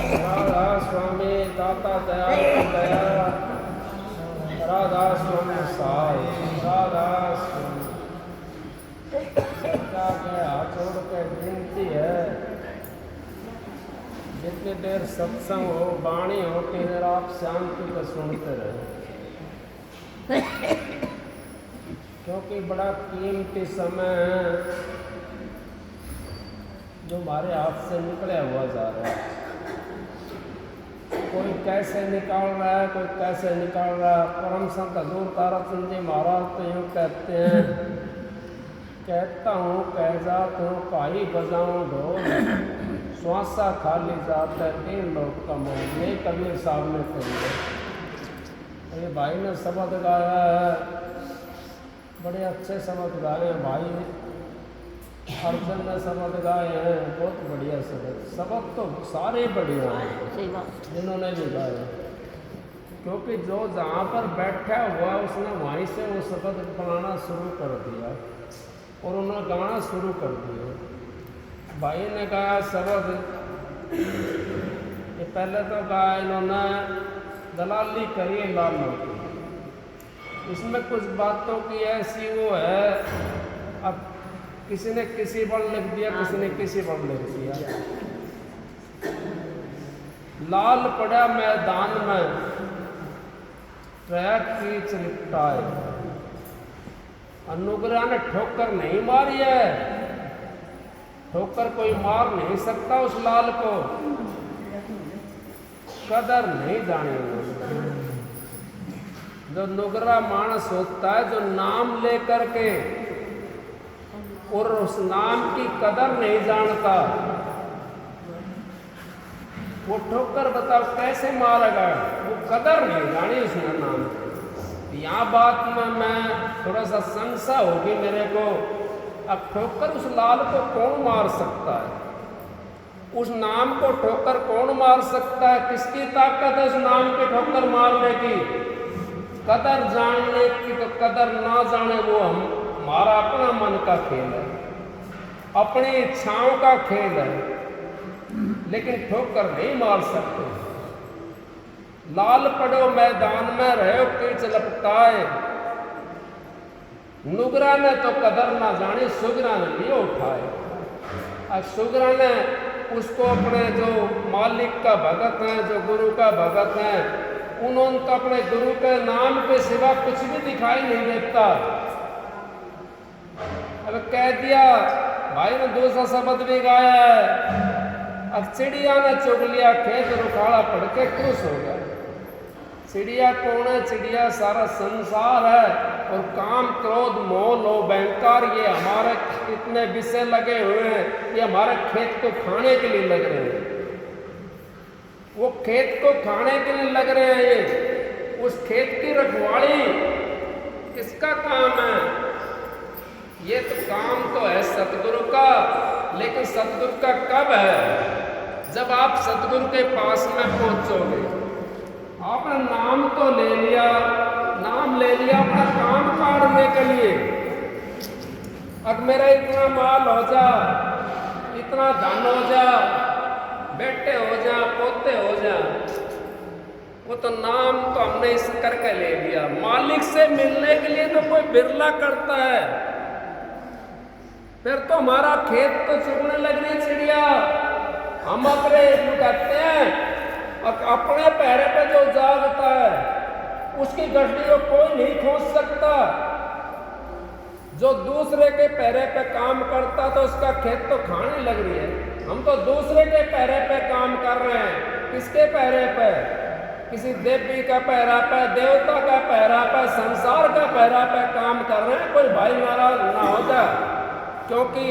राधा स्वामी दाता दयाल की दया, राधा स्वामी साई, राधा स्वामी। सरकार के हाथ जोड़ के विनती है, जितनी देर सत्संग हो, वाणी होती है, आप शांति को सुनते रहे, क्योंकि बड़ा कीमती समय है जो हमारे हाथ से निकला हुआ जा रहा है। कोई कैसे निकाल रहा है, कोई कैसे निकाल रहा है। परम संत हजूर ताराचंद जी महाराज तो यूँ कहते हैं, कहता हूँ कह जाता हूँ पाई बजाऊँ ढोल, श्वासा खाली जाता है तीन लोग का मोल। ये कबीर साहब ने कही। ये भाई ने शब्द गाया है, बड़े अच्छे शब्द गाए हैं भाई। अर्जुन ने शब्द गाए हैं, बहुत बढ़िया शब्द तो सारे बढ़िया हैं जिन्होंने भी गाए, क्योंकि जो जहाँ पर बैठा हुआ उसने वहीं से वो शब्द बनाना शुरू कर दिया और उन्होंने गाना शुरू कर दिया। भाई ने गाया शब्द, ये पहले तो गाया इन्होंने दलाली करी लालों की, इसमें कुछ बातों की ऐसी वो है, अब किसी ने किसी पर लिख दिया, किसी ने किसी पर लिख दिया। लाल पड़ा मैदान में ट्रैक खींच लिपटाए, अनुग्रह ने ठोकर नहीं मारी है, ठोकर कोई मार नहीं सकता उस लाल को, कदर नहीं जाने। जो नुगरा मानस होता है, जो नाम लेकर के और उस नाम की कदर नहीं जानता, वो ठोकर बताओ कैसे मारेगा, वो कदर नहीं जानी उसने नाम की। यहाँ बात में मैं थोड़ा सा संशय होगी मेरे को, अब ठोकर उस लाल को कौन मार सकता है, उस नाम को ठोकर कौन मार सकता है, किसकी ताकत है उस नाम के ठोकर मारने की। कदर जानने की तो कदर ना जाने वो हमारा अपना मन का खेल है, अपनी इच्छाओं का खेल है, लेकिन ठोकर नहीं मार सकते। लाल पड़ो मैदान में रहो कीच लपटाए, नुगरा ने तो कदर ना जानी, सुगरा ने लिए उठाए। अब सुगरा ने उसको अपने जो मालिक का भगत है, जो गुरु का भगत है, उन्होंने तो अपने गुरु के नाम के सिवा कुछ भी दिखाई नहीं देता। अब कह दिया भाई ने दूसरा शब्द भी गाया है, अब चिड़िया ने चुग लिया खेत रुखाड़ा पढ़ के खुश हो गया। चिड़िया कौन है? चिड़िया सारा संसार है, और काम क्रोध मोह लोभ अहंकार ये हमारे इतने विषय लगे हुए हैं, ये हमारे खेत को खाने के लिए लग रहे हैं। वो खेत को खाने के लिए लग रहे हैं, ये उस खेत की रखवाली किसका काम है? ये तो काम तो है सतगुरु का, लेकिन सतगुरु का कब है? जब आप सतगुरु के पास में पहुंचोगे। आपने नाम तो ले लिया, नाम ले लिया अपना काम काटने के लिए। अब मेरा इतना माल हो जा, इतना धन हो जा, बेटे हो जा, पोते हो जा, वो तो नाम तो हमने इस करके ले लिया। मालिक से मिलने के लिए तो कोई बिरला करता है, फिर तो हमारा खेत तो चुगने लग रही चिड़िया। हम अपने कहते हैं, और अपने पैरे पे जो जागता है उसकी गड्डी को कोई नहीं खोज सकता। जो दूसरे के पैरे पे काम करता तो उसका खेत तो खाने लग रही है। हम तो दूसरे के पैरे पे काम कर रहे हैं। किसके पैरे पे? किसी देवी का पैरा पे, देवता का पैरा पे, संसार का पैरा पे काम कर रहे हैं। कोई भाई नाराज ना हो जाए, क्योंकि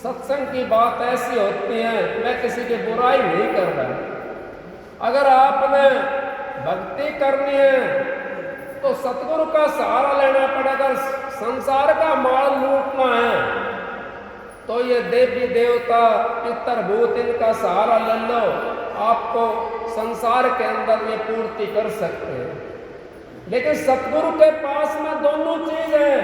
सत्संग की बात ऐसी होती है, मैं किसी की बुराई नहीं कर रहा। अगर आपने भक्ति करनी है तो सतगुरु का सहारा लेना पड़ेगा। संसार का माल लूटना है तो ये देवी देवता पितर भूत इनका सहारा ले लो, आपको संसार के अंदर ये पूर्ति कर सकते हैं। लेकिन सतगुरु के पास में दोनों चीज है,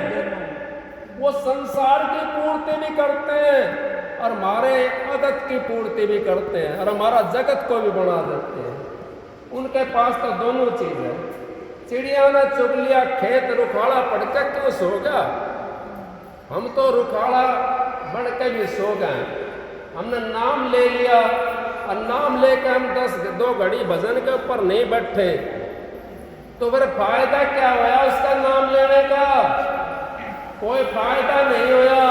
वो संसार की पूर्ति भी करते हैं और हमारे आदत की पूर्ति भी करते हैं और हमारा जगत को भी बना देते हैं। उनके पास तो दोनों चीज है। चिड़िया ने चुग लिया खेत, रुखाड़ा पड़ के क्यों सो गया? हम तो रुखाड़ा बढ़ के भी सो गए। हमने नाम ले लिया और नाम लेकर हम 2 घड़ी भजन के ऊपर नहीं बैठे तो फिर फायदा क्या हुआ उसका नाम लेने का? कोई फायदा नहीं हुआ।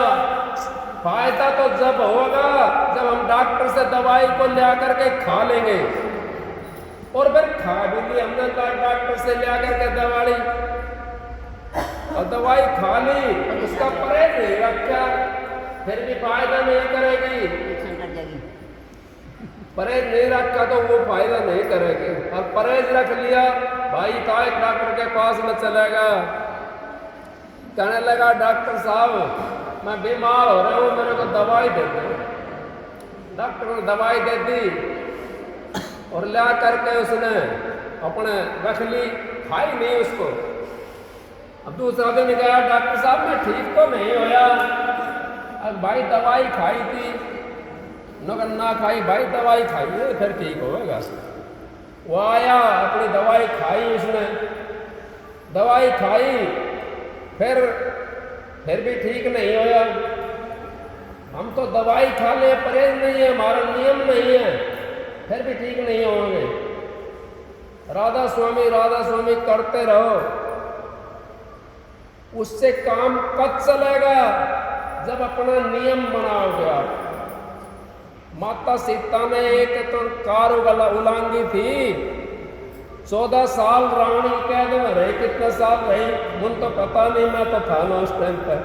फायदा तो जब होगा जब हम डॉक्टर से दवाई को ले करके खा लेंगे। और फिर खा भी ली हमने डॉक्टर से ले करके दवाई, और दवाई खा ली, उसका परहेज नहीं रखा, फिर भी फायदा नहीं करेगी। परहेज नहीं रखा तो वो फायदा नहीं करेगी। और परहेज रख लिया, भाई था एक डॉक्टर के पास में चलेगा, कहने लगा डॉक्टर साहब मैं बीमार हो रहा हूँ, मेरे को दवाई दे दो। डॉक्टर ने दवाई दे दी और ला करके उसने अपने रख ली, खाई नहीं उसको। अब दूसरा दिन गया, डॉक्टर साहब मैं ठीक तो नहीं होया। अब भाई दवाई खाई थी, नगर ना खाई, भाई दवाई खाई है फिर ठीक होगा। वो आया, अपनी दवाई खाई, उसने दवाई खाई, फिर भी ठीक नहीं होया। हम तो दवाई खा ले, परहेज नहीं है, हमारा नियम नहीं है, फिर भी ठीक नहीं होंगे। राधा स्वामी करते रहो, उससे काम कब चलेगा? जब अपना नियम बनाओगे आप। माता सीता ने एक तो कार उलांगी थी, 14 साल रानी कैद में रही। कितने साल रही मुझे तो पता नहीं, मैं तो था ना उस टाइम पर,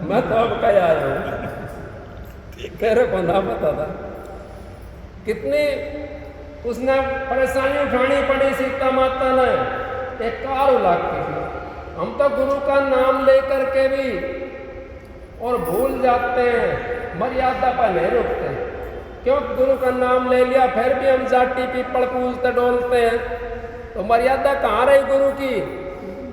मैं तो अब कहीं आया हूँ, तेरे को ना पता था। कितनी उसने परेशानी उठानी पड़ी सीता माता ने, एक कार उलागती थी। हम तो गुरु का नाम लेकर के भी और भूल जाते हैं, मर्यादा पर नहीं रुकते। क्यों? गुरु का नाम ले लिया फिर भी हम जाटी पीपल पूजते डोलते हैं, तो मर्यादा कहाँ रही गुरु की?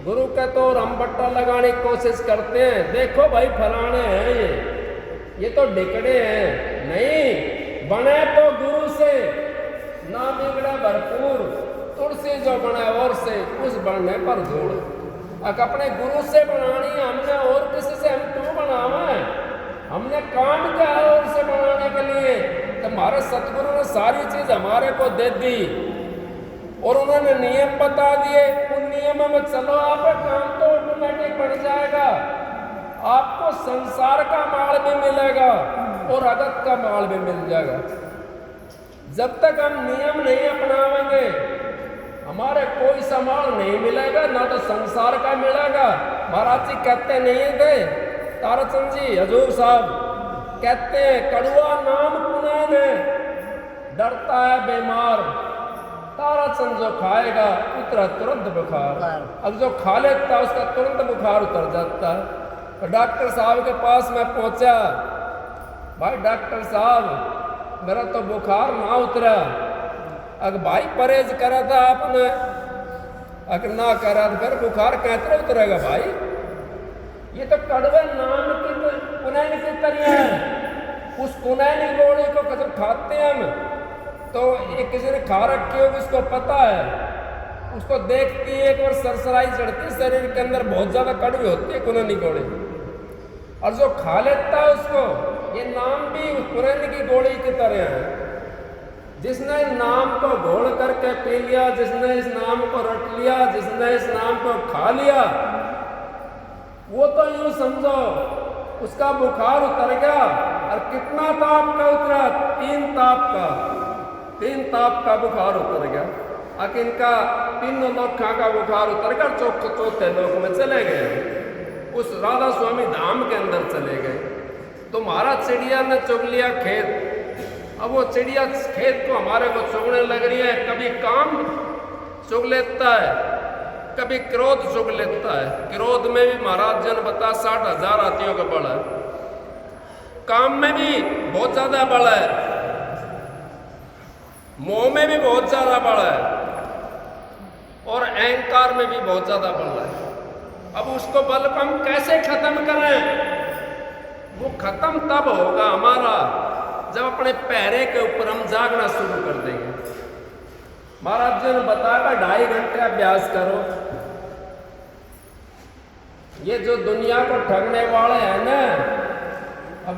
गुरु का तो हम बट्टा लगाने की कोशिश करते हैं, देखो भाई फलाने हैं ये तो डिकड़े हैं। नहीं, बने तो गुरु से, ना बिगड़ा भरपूर, तुलसी जो बने और से, उस बनने पर धूल। अपने गुरु से बनानी है हमने, और किसी से हम क्यों बनावे? हमने कांड क्या है और से बनाने के लिए? तो हमारे सतगुरु ने सारी चीज हमारे को दे दी और उन्होंने नियम बता दिए। उन नियमों में चलो, आप काम तो ऑटोमेटिक बढ़ जाएगा। आपको संसार का माल भी मिलेगा और अगत का माल भी मिल जाएगा। जब तक हम नियम नहीं अपनाएंगे हमारे कोई सामान नहीं मिलेगा, ना तो संसार का मिलेगा। महाराज जी कहते नहीं थे, ताराचंद जी हजूर साहब कहते हैं, कड़वा नाम पुनः है, डरता है बीमार, ताराचंद जो खाएगा उतरा तुरंत बुखार। अब जो खा लेता उसका तुरंत बुखार उतर जाता है। तो डॉक्टर साहब के पास मैं पहुंचा, भाई डॉक्टर साहब मेरा तो बुखार ना उतरा। अगर भाई परहेज करा था आपने, अगर ना करा तो फिर बुखार कैसे उतरेगा भाई? ये तो कड़वे नाम की पुनैनी की तरह है। उस पुनैनी गोली को जब खाते हैं हम, तो एक किसी ने खा रखी होगी, उसको पता है, उसको देखती एक बार सरसराई चढ़ती शरीर के अंदर, बहुत ज्यादा कड़वी होती है पुनैनी गोली। और जो खा लेता है उसको, ये नाम भी उस पुनैनी की गोली की तरह है। जिसने नाम को घोल करके पी लिया, जिसने इस नाम को रट लिया, जिसने इस नाम को खा लिया, वो तो यूं समझो उसका बुखार उतर गया। और कितना ताप का उतरा? 3 ताप का बुखार उतर गया। अब इनका 3 लोखा का बुखार उतर कर चौथे लोक में चले गए, उस राधा स्वामी धाम के अंदर चले गए। तो महाराज चिड़िया ने चुग लिया खेत। अब वो चिड़िया खेत को हमारे को चुगने लग रही है। कभी काम चुग लेता है, कभी क्रोध चुग लेता है। क्रोध में भी महाराज जन बता 60,000 हाथियों का बल है, काम में भी बहुत ज्यादा बल है, मोह में भी बहुत ज्यादा बल है, और अहंकार में भी बहुत ज्यादा बल है। अब उसको बल को हम कैसे खत्म करें? वो खत्म तब होगा हमारा जब अपने पैरे के ऊपर हम जागना शुरू कर देंगे। महाराज जी ने बताया 2.5 घंटे अभ्यास करो। ये जो दुनिया को ठगने वाले हैं ना, अब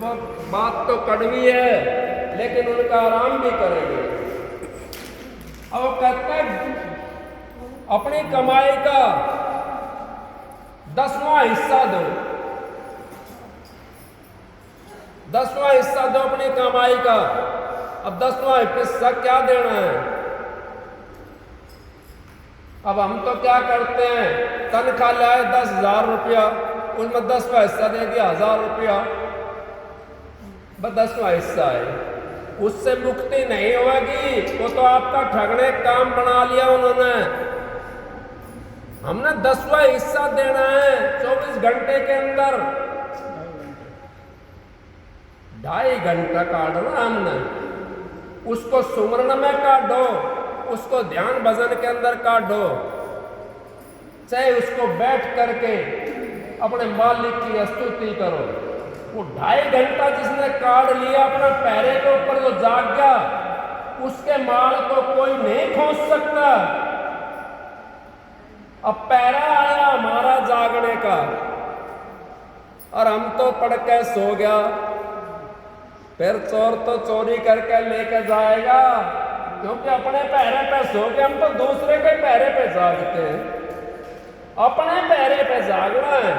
बात तो कड़वी है लेकिन उनका आराम भी करेंगे। अब वो कहता है अपनी कमाई का 10वां हिस्सा दो, 10वां हिस्सा दो अपनी कमाई का। अब 10वां हिस्सा क्या देना है? अब हम तो क्या करते हैं, तनख्वाह लाए 10,000 रुपया, उनमें 10वां हिस्सा दे दिया 1,000 रुपया, बस 10वां हिस्सा है। उससे मुक्ति नहीं होगी, वो तो आपका ठगने काम बना लिया उन्होंने। हमने 10वां हिस्सा देना है 24 घंटे के अंदर। 2.5 घंटा काटना हमने, उसको सुमरन में काटो, उसको ध्यान भजन के अंदर काटो, चाहे उसको बैठ करके अपने मालिक की स्तुति करो। वो 2.5 घंटा जिसने काट लिया अपना पैरे के ऊपर जो जाग गया, उसके माल को कोई नहीं खोज सकता। अब पैरा आया हमारा जागने का और हम तो पड़ के सो गया। फिर चोर तो चोरी करके लेके जाएगा, क्योंकि अपने पैरे पे सो के हम तो दूसरे के पैरे पे जागते हैं। अपने पैरे पे जागना है।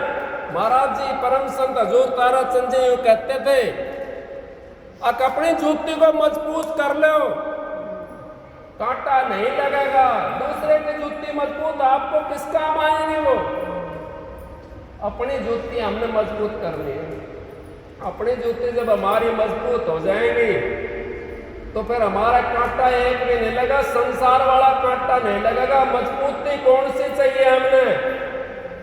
महाराज जी परम संत हजूर ताराचंद जी यूं कहते थे, अपनी जूती को मजबूत कर लो, कांटा नहीं लगेगा। दूसरे की जूती मजबूत, आपको किस काम आएंगे वो? अपनी जूती हमने मजबूत करनी है। अपनी जूती जब हमारी मजबूत हो जाएंगी तो फिर हमारा कांटा एक भी नहीं लगा, संसार वाला कांटा नहीं लगेगा। मजबूती कौन सी चाहिए हमने?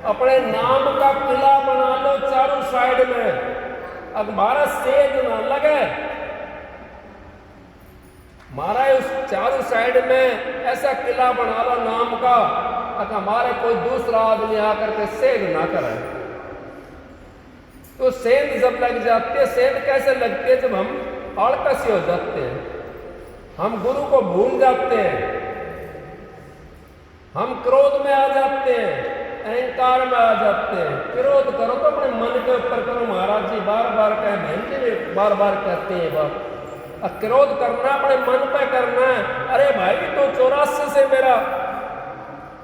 अपने नाम का किला बना लो चारों साइड में, अब हमारा सेज ना लगे। हमारा उस चारों साइड में ऐसा किला बना लो नाम का, अगर हमारे कोई दूसरा आदमी आकर के सेज ना करे। तो सेंध जब लग जाती है, सेंध कैसे लगती है? जब हम आलकसी हो जाते हैं, हम गुरु को भूल जाते हैं, हम क्रोध में आ जाते हैं, अहंकार में आ जाते हैं। क्रोध करो तो अपने मन के ऊपर करो। महाराज जी बार बार कहे, बहन जी बार बार कहते हैं बात, क्रोध करना अपने मन पे करना है। अरे भाई तो 84 से मेरा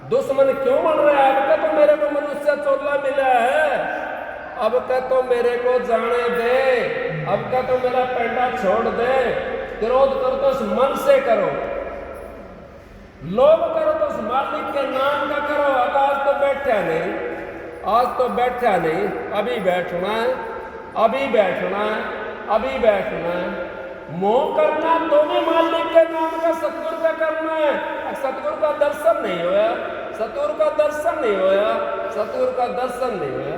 दुश्मन क्यों बन रहा है? अब तो मेरे को मनुष्य चोला मिला है, अब का तो मेरे को जाने दे, अब का तो मेरा पेंडा छोड़ दे। क्रोध करो तो उस मन से करो, लोभ करो तो उस मालिक के नाम का करो। अब आज तो बैठा नहीं, आज तो बैठा नहीं, अभी बैठना है, अभी बैठना है, अभी बैठना है। मोह करना तो भी मालिक के नाम का सतगुरु का करना है। सतगुरु का दर्शन नहीं होया, सतगुरु का दर्शन नहीं होया, सतगुरु का दर्शन नहीं होया।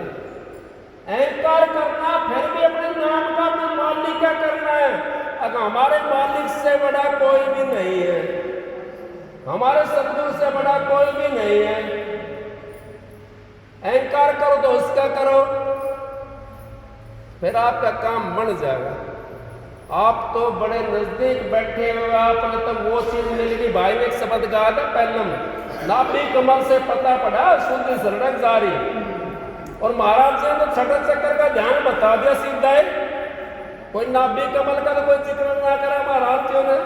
अहंकार करना फिर भी अपने नाम का, अपने मालिक का करना है। अगर हमारे मालिक से बड़ा कोई भी नहीं है, हमारे सतगुरु से बड़ा कोई भी नहीं है। अहंकार करो तो उसका करो, फिर आपका काम बन जाएगा। आप तो बड़े नजदीक बैठे हुए, आपने तो वो चीज मिल गई। भाई ने एक शब्द कहा था पहले, नाभि कमल से पता पड़ा शुद्ध सड़क जारी। और महाराज जी ने तो छठे चक्कर का ध्यान बता दिया सीधा है। कोई नाभि कमल का तो कोई जिक्र ना करा महाराज जी ने।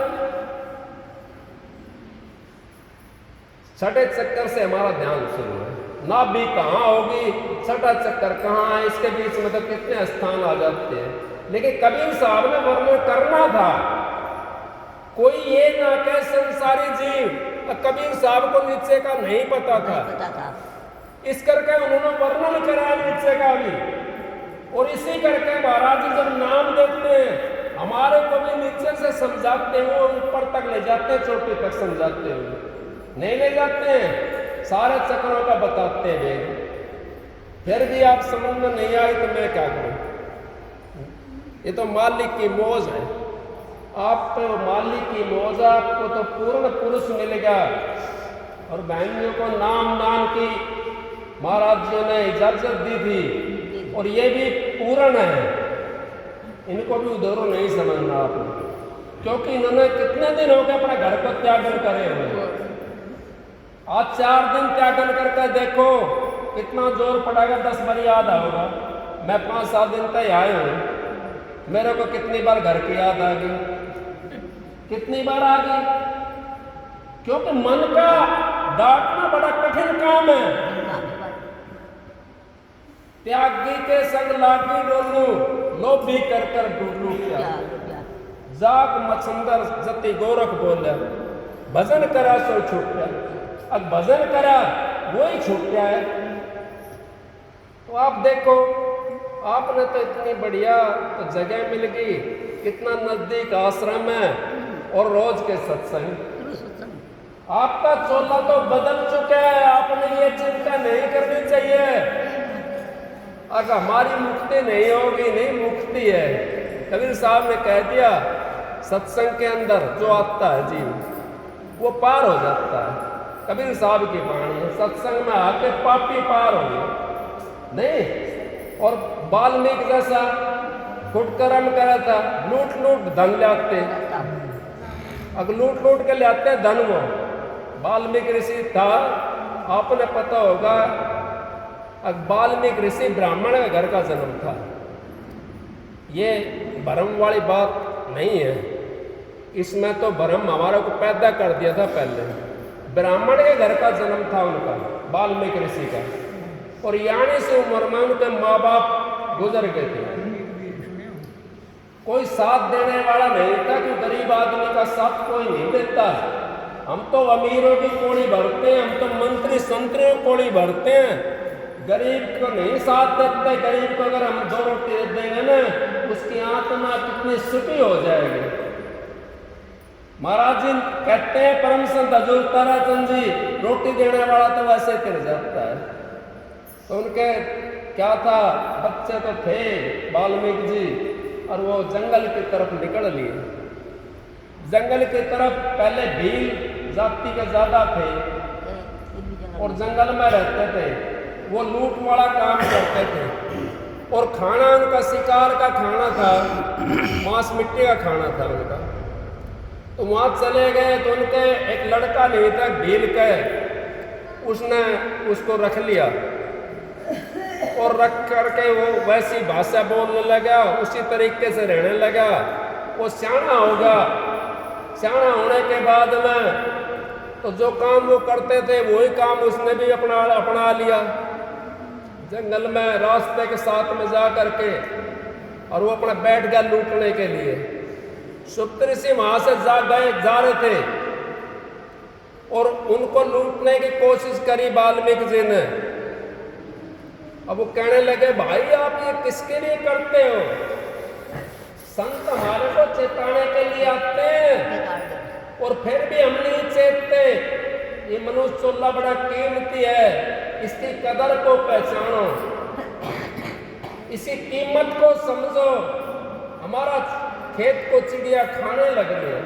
छठे चक्कर से हमारा ध्यान शुरू है। नाभि कहाँ होगी, छठा चक्कर कहाँ है, इसके बीच में तो कितने स्थान आ जाते हैं। लेकिन कबीर साहब ने वर्णन करना था, कोई ये ना कहे संसारी जीव, कबीर साहब को नीचे का नहीं पता था। इस करके उन्होंने वर्णन करा नीचे का भी। और इसी करके महाराज जी जब नाम देते हैं, हमारे को भी नीचे से समझाते हैं, वो ऊपर तक ले जाते हैं, चोटी तक समझाते हुए नहीं ले जाते हैं, सारे चक्रों का बताते हैं। फिर भी आप समझ में नहीं आए तो मैं क्या करूं? ये तो मालिक की मौज है। आप तो मालिक की मौज, आपको तो पूर्ण पुरुष मिलेगा। और बहनियों को नाम की महाराज जी ने इजाजत दी थी, और ये भी पूर्ण है। इनको भी उधरो नहीं समझना आपने, क्योंकि इन्होंने कितने दिन हो गए अपने घर को त्यागन करे हुए। आज 4 दिन त्यागन करके देखो कितना जोर पड़ेगा, 10 बार याद आएगा। मैं 5-7 दिन तक आए हूँ, मेरे को कितनी बार घर की याद आ गई, कितनी बार आ गई, क्योंकि मन का डांटना बड़ा कठिन काम है। त्यागी के संग लागी डोलू, लोभी कर कर डूलू क्या, जाग मछंदर जति गोरख बोले, भजन करा सो छूट गया। अब भजन करा वो ही छूट गया है। तो आप देखो, आपने तो इतनी बढ़िया तो जगह मिल गई, कितना नजदीक आश्रम है और रोज के सत्संग। आपका चोला तो बदल चुका है, आपने ये चिंता नहीं करनी चाहिए। अगर हमारी मुक्ति नहीं होगी, नहीं मुक्ति है। कबीर साहब ने कह दिया, सत्संग के अंदर जो आता है जीव वो पार हो जाता है। कबीर साहब की वाणी है, सत्संग में आके पापी पार हो गए नहीं। और वाल्मीकि जैसा कुटकर्म करा था, लूट लूट धन लाते, अगर लूट लूट के लाते धन वो वाल्मीकि ऋषि था, आपने पता होगा। वाल्मीकि ऋषि ब्राह्मण के घर का जन्म था, ये भ्रम वाली बात नहीं है। इसमें तो भ्रम हमारे को पैदा कर दिया था पहले। ब्राह्मण के घर का जन्म था उनका, वाल्मीकि ऋषि का, और यानी से उम्र में उनके माँ बाप गुजर गए थे। कोई साथ देने वाला नहीं था, कि गरीब आदमी का साथ कोई नहीं देता। हम तो अमीरों की कोड़ी भरते हैं, हम तो मंत्री संतरियों की कोड़ी भरते हैं, गरीब को नहीं साथ देते। गरीब को अगर हम 2 रोटी दे देंगे ना, उसकी आत्मा कितनी सुखी हो जाएगी। महाराज जी कहते हैं, परम संत हजूर ताराचंद जी, रोटी देने वाला तो वैसे तिर जाता है। तो उनके क्या था, बच्चे तो थे वाल्मीकि जी, और वो जंगल की तरफ निकल लिए। जंगल की तरफ पहले भील जाति के ज्यादा थे और जंगल में रहते थे। वो लूट वाला काम करते थे और खाना उनका शिकार का खाना था, मांस मिट्टी का खाना था उनका। तो वहाँ चले गए तो उनके एक लड़का नहीं था भील के, उसने उसको रख लिया और रख करके वो वैसी भाषा बोलने लगा, उसी तरीके से रहने लगा। वो सियाना होगा, सियाना होने के बाद में तो जो काम वो करते थे वही काम उसने भी अपना लिया। जंगल में रास्ते के साथ में जा करके, और वो अपना बैठ गया लूटने के लिए। सुप्त ऋषि वहां से जा रहे थे और उनको लूटने की कोशिश करी वाल्मीकि जी ने। अब वो कहने लगे, भाई आप ये किसके लिए करते हो? संत हमारे को चेताने के लिए आते हैं और फिर भी हम नहीं चेतते। ये मनुष्य चोला बड़ा कीमती है, इसकी कदर को पहचानो, इसी कीमत को समझो। हमारा खेत को चिड़िया खाने लग गए,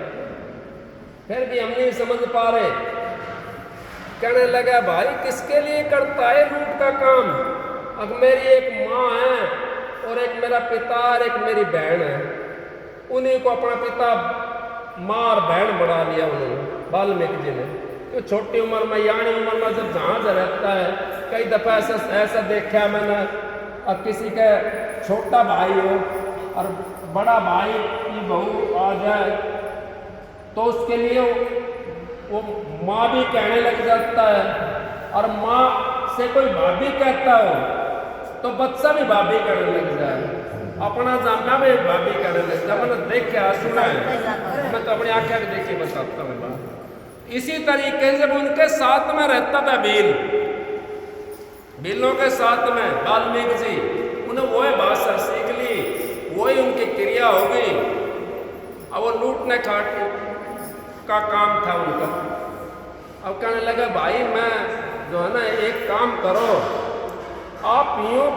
फिर भी हम नहीं समझ पा रहे। कहने लगा, भाई किसके लिए करता है लूट का काम? अब मेरी एक माँ है और एक मेरा पिता और एक मेरी बहन है। उन्हीं को अपना पिता माँ और बहन बना लिया उन्होंने, वाल्मीकि जी ने। तो छोटी उम्र में, यानी उम्र में जब जहाँ से रहता है, कई दफ़ा ऐसा देखा मैंने। अब किसी का छोटा भाई हो और बड़ा भाई की बहू आ जाए तो उसके लिए वो माँ भी कहने लग जाता है, और माँ से कोई भाभी कहता हो तो बच्चा भी भाभी कहने लग जाए। अपना जानना भी भाभी कहने लग जाए। मैंने देख के सुना है, मैं तो अपनी आंखें देख के बताता हूँ बात। इसी तरीके से उनके साथ में रहता था भीलों के साथ में वाल्मीकि जी। उन्हें वही भाषा सीख ली, वही उनकी क्रिया हो गई। अब वो लूटने काटने का काम था उनका। अब कहने लगा, भाई मैं जो है ना, एक काम करो, आप यूँ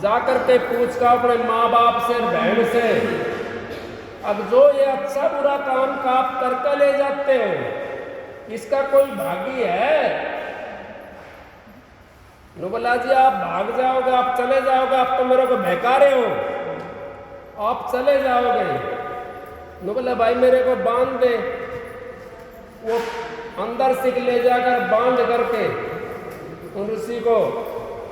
जा कर के पूछ का अपने माँ बाप से, बहन से, अब जो ये अच्छा बुरा काम का आप करके ले जाते हो, इसका कोई भागी है? नो बोला, जी आप भाग जाओगे, आप चले जाओगे, आप तो मेरे को बहका रहे हो। आप चले जाओगे। नो बोला भाई मेरे को बांध दे। वो अंदर से ले जाकर बांध करके उन ऋषि को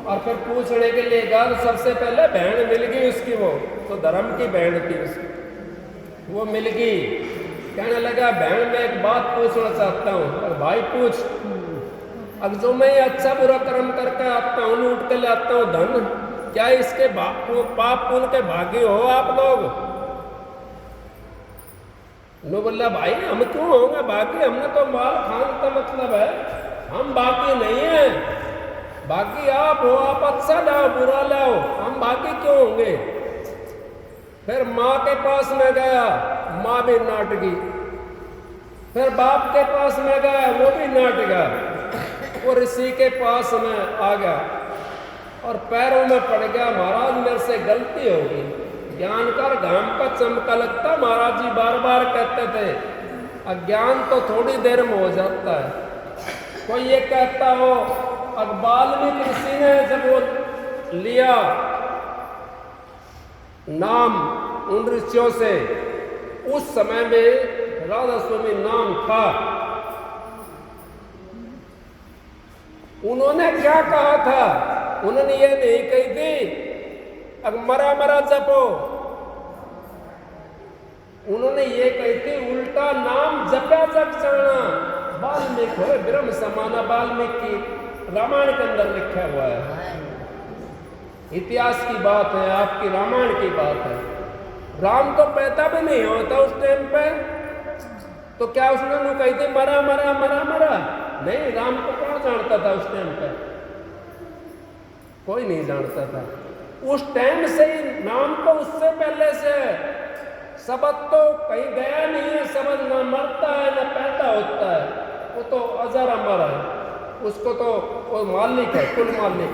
और फिर पूछने के लिए गया तो सबसे पहले बहन मिल गई उसकी, वो तो धर्म की बहन थी उसकी, वो मिल गई। कहने लगा बहन मैं एक बात पूछना चाहता हूँ। और भाई पूछ। अब जो मैं अच्छा बुरा कर्म करके आता हूँ, लूट के ले आता हूँ धन, क्या इसके पाप पुण्य के भागी हो आप लोग? नो बोला भाई हम क्यों होंगे बाकी, हमने तो माल खान का मतलब है, हम बाकी नहीं है। बाकी आप हो, आप अच्छा लाओ बुरा लाओ, हम बाकी क्यों होंगे? फिर माँ के पास में गया, माँ भी नाट गई। फिर बाप के पास में गया, वो भी नाट गया। वो ऋषि के पास में आ गया और पैरों में पड़ गया, महाराज मेरे से गलती हो गई, ज्ञान कर घाम का चमका लगता। महाराज जी बार बार कहते थे अज्ञान तो थोड़ी देर में हो जाता है। कोई ये कहता हो अब वाल्मीकि ऋषि ने जब वो लिया नाम उन ऋषियों से, उस समय में राधा स्वामी नाम था। उन्होंने क्या कहा था? उन्होंने ये नहीं कही थी अब मरा मरा जपो, उन्होंने ये कही थी उल्टा नाम जपा जप जाना। वाल्मीकि हो ब्रह्म समाना, वाल्मीकि रामायण के अंदर लिखा हुआ है, इतिहास की बात है, आपकी रामायण की बात है। राम तो पैदा भी नहीं होता उस टाइम पे, तो क्या उसने कही थी मरा मरा मरा मरा? नहीं, राम को कौन जानता था उस टाइम पे? कोई नहीं जानता था। उस टाइम से ही नाम तो उससे पहले से शब्द तो कहीं गया नहीं है, शब्द ना मरता है ना पैदा होता है, वो तो अजर अमर है, उसको तो वो मालिक है, कुल मालिक।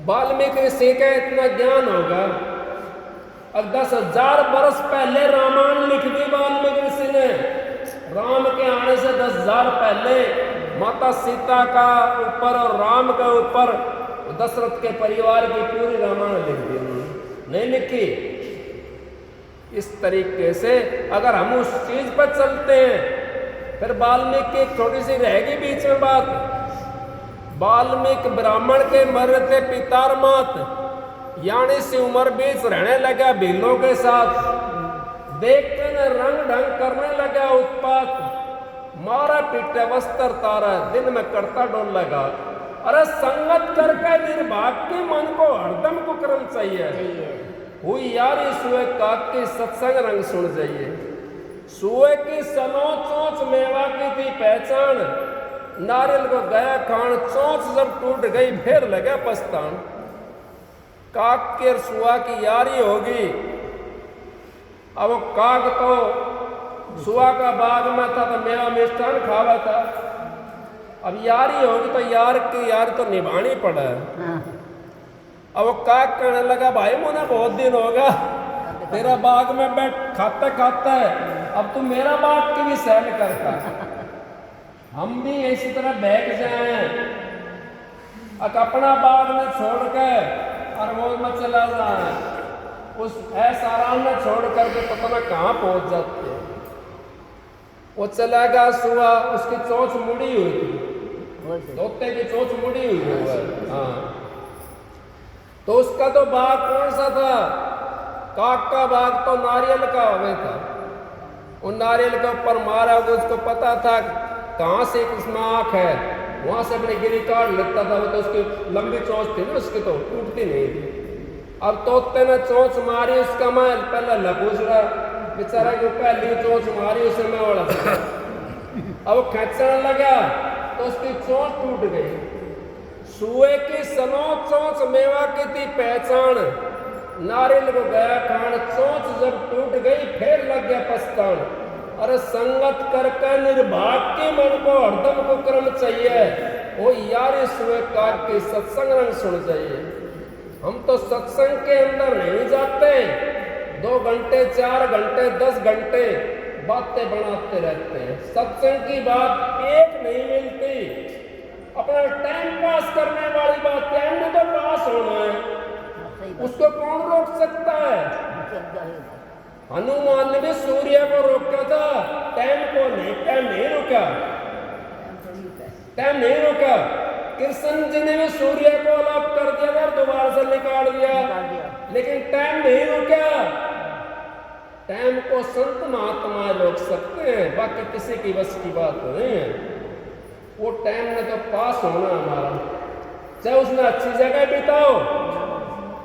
वाल्मीकि ऋषि का इतना ज्ञान होगा, अब 10,000 वर्ष पहले रामायण लिख दी वाल्मीकि ऋषि ने। राम के आने से 10,000 पहले माता सीता का ऊपर और राम के ऊपर दशरथ के परिवार की पूरी रामायण लिख दी उन्होंने, नहीं लिखी। इस तरीके से अगर हम उस चीज पर चलते हैं, फिर वाल्मीकि एक छोटी सी रहेगी बीच में बात। वाल्मीकि ब्राह्मण के मर थे पितार मात, यानी सी उम्र बीच रहने लगा भीलों के साथ, देख के न रंग ढंग करने लगा उत्पात, मारा पीटे वस्त्र तारा, दिन में करता डोल लगा। अरे संगत करके निर्भाग के मन को हरदम कुकरम चाहिए, हुई यारी सुए काक की सत्संग रंग सुन जाइए। सुए की सनो चोंच मेवा की थी पहचान, नारियल को गया खान, चोंच जब टूट गई फिर लगा पछतान। काक के सुआ की यारी होगी, अब वो काक तो सुआ का बाग में था तो मेरा मिष्ठान खावा था, अब यारी होगी तो यार की यार तो निभानी पड़ा है। अब वो काक कहने लगा भाई मुझे बहुत दिन होगा तेरा बाग में बैठ खाता खाता है, अब तू मेरा बाग की भी सहन करता, हम भी इसी तरह बैठ जाए, अपना बाग में छोड़ के और वो में चला जाए, उस ऐसा आराम में छोड़ करके तो पता कहाँ पहुंच जाते हैं। वो चला गया सुआ, उसकी चोंच मुड़ी हुई थी, तोते की चोंच मुड़ी हुई है। हाँ, तो उसका तो बाग कौन सा था? काक का बाग तो नारियल का हो गया था। वो नारियल के ऊपर मारा, उसको पता था कहाँ से इसमें आँख है, वहां से अपनी गिरी काट लेता था। वो तो उसकी लंबी चोंच थी ना, उसकी तो टूटती नहीं थी। अब तोते ने चोंच मारी, उसका मैं पहले लपूज रहा, बेचारा को पहली चोंच मारी उसे मैं ओढ़ा। अब खींचने लगा तो उसकी चोंच टूट गई। सुए की सनो चोंच मेवा की थी पहचान, नारियल को गया खान, चोंच जब टूट गई फिर लग गया पछतान। अरे संगत करके निर्भाग के मन को हरदम को क्रम चाहिए, वो यार सुए काट के सत्संग रंग सुन जाइए। हम तो सत्संग के अंदर नहीं जाते, 2 घंटे 4 घंटे 10 घंटे बातें बनाते रहते हैं, सत्संग की बात एक नहीं मिलती। अपना टाइम पास करने वाली बात, टाइम में तो पास होना है, उसको कौन रोक सकता है? हनुमान ने भी सूर्य को रोका था, टाइम को नहीं, टाइम नहीं रुका, टाइम नहीं रुका। कृष्ण जी ने भी सूर्य को अलग कर दिया था, दोबारा से निकाल दिया, लेकिन टाइम नहीं रुका। टाइम को संत महात्मा रोक सकते हैं, बाकी किसी की बस की बात नहीं है। वो टाइम ने तो पास होना हमारा, चाहे उसने अच्छी जगह बिताओ,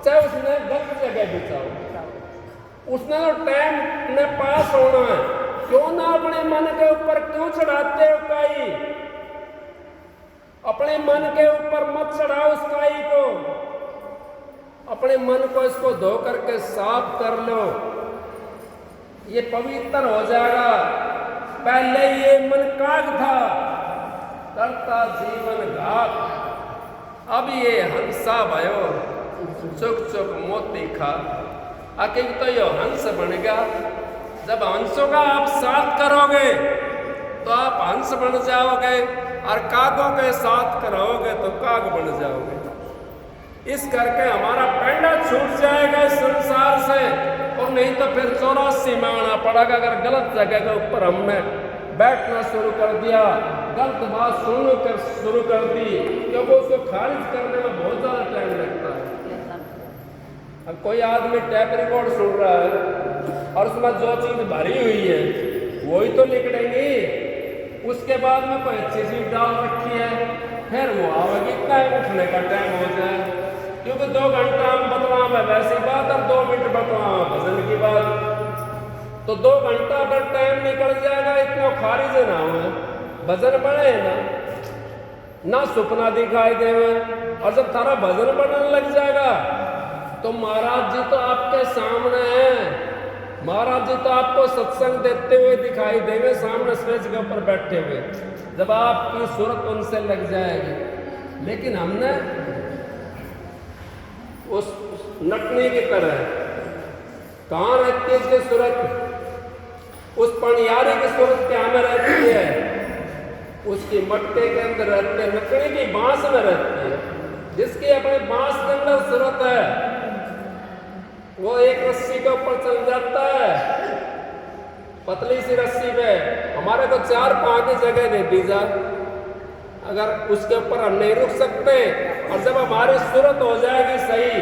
चाहे उसने गलत जगह बिताओ, उसने तो टाइम ने पास होना है। क्यों ना अपने मन के ऊपर क्यों चढ़ाते हो काई? अपने मन के ऊपर मत चढ़ाओ उस काई को, अपने मन को इसको धो करके साफ कर लो, ये पवित्र हो जाएगा। पहले ये मन काग था, करता जीवन घात, अब ये हंसा भयो, चुक चुक मोती खा। आखिर तो ये हंस बन गया। जब हंसों का आप साथ करोगे तो आप हंस बन जाओगे, और कागों के साथ करोगे तो काग बन जाओगे। इस करके हमारा पैंडा छूट जाएगा इस संसार से, और नहीं तो फिर 84 में आना पड़ेगा। अगर गलत जगह के ऊपर हमने बैठना शुरू कर दिया, गलत बात सुनने कर शुरू कर दी, क्योंकि उसको खारिज करने में बहुत ज़्यादा टाइम लगता है। अब कोई आदमी टैप रिकॉर्ड सुन रहा है और उसमें जो चीज़ भरी हुई है वही तो लिख देंगे, उसके बाद में कोई अच्छी चीज़ डाल रखी है, फिर वो आवेगी इतना उठने का टाइम हो जाए। क्योंकि 2 घंटा हम बतलाम है वैसी बात, और 2 मिनट बतलाम भजन की बात, तो 2 घंटा अगर टाइम निकल जाएगा, इतना खारिज ना हो, भजन बने ना सपना दिखाई देवे। और जब थारा भजन बनने लग जाएगा तो महाराज जी तो आपके सामने हैं, महाराज जी तो आपको सत्संग देते हुए दिखाई देंगे, सामने स्टेज के ऊपर बैठे हुए, जब आपकी सूरत उनसे लग जाएगी। लेकिन हमने उस नटने की तरह कहाँ रहती है इसकी सूरत? उस पनियारी की सूरत क्या में रहती है? उसकी मटके के अंदर रहते हैं, लकड़ी की बांस में रहती है, जिसकी अपने बांस के अंदर सूरत है, वो एक रस्सी के ऊपर चल जाता है, पतली सी रस्सी पे। हमारे को 4 पाँव की जगह दे दी जा, अगर उसके ऊपर हम नहीं रुक सकते, और जब हमारी सूरत हो जाएगी सही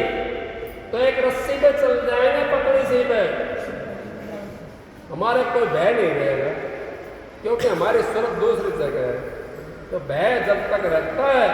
तो एक रस्सी पे चल जाएंगे, पतली सी पे, हमारे कोई भय नहीं रहेगा, क्योंकि हमारी सूरत दूसरी जगह है। तो भय जब तक रहता है